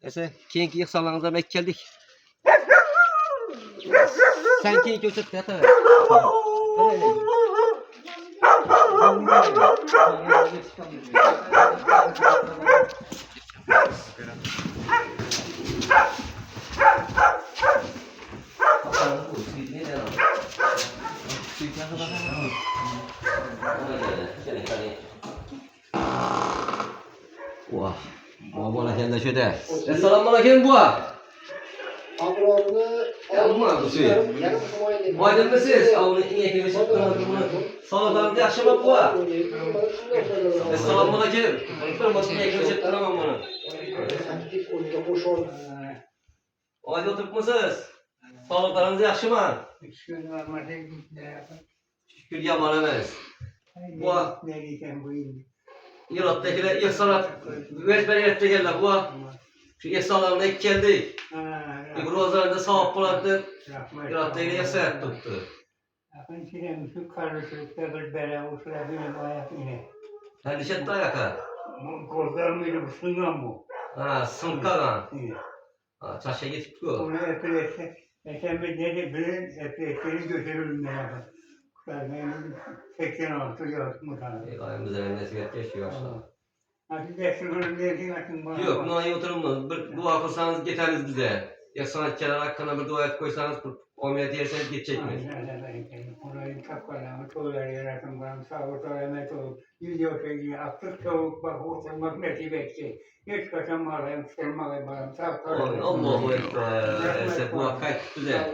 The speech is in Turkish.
Ese keyinki yıksalarınıza mek geldik. Sen keyinki ötüp yata ver. Wah, mau lagi anda sudah. Assalamualaikum buah. Aydın mısınız? Avını iyi eklemiş. Sağlıklarınızı yaşamak buah. Assalamualaikum. Hırmatını eklemiş. Tamam bunu. Ayda oturup mısınız? Sağlıklarınızı yaşamak. Şükür yaman emez. Buah. Yırat'takiler ilk sanat vezberiyette geldiler bu. Şu esalarına ilk geldi. İbrozlarında savap bulaktı. Yırat'takiler yasayak tuttu. Akın çirem şu karışıkta bir bela uçla benim ayak yine. Hadi şetti ayaka. Kozlarım sıngan bu. Ha, sınkagan. Çaşa gitip bu. Onu epeyse. Sen bir dedi bilin epeyseyi götürürüm beraber. Benim 86 yaşım var. Ayımız evinde sigaret yaşıyor aşağı. Hadi dersini verdiğin açın bana. Yok, nayı oturulmaz. Bir dua kılsanız getiriniz bize. Ya sanatçılar hakkında bir dua et koysanız omlet yerseniz geçecek mi? Orayı kapkalarımı çoğular yaratım bana sağ orta emet olup yüzüyor sevgiyi aktık soğuk bak oturmak nasip etsin. Hiç kaçan malıyım, sırmalıyım bana sağ Allahu Ekber. Esef bu hakkayt bize.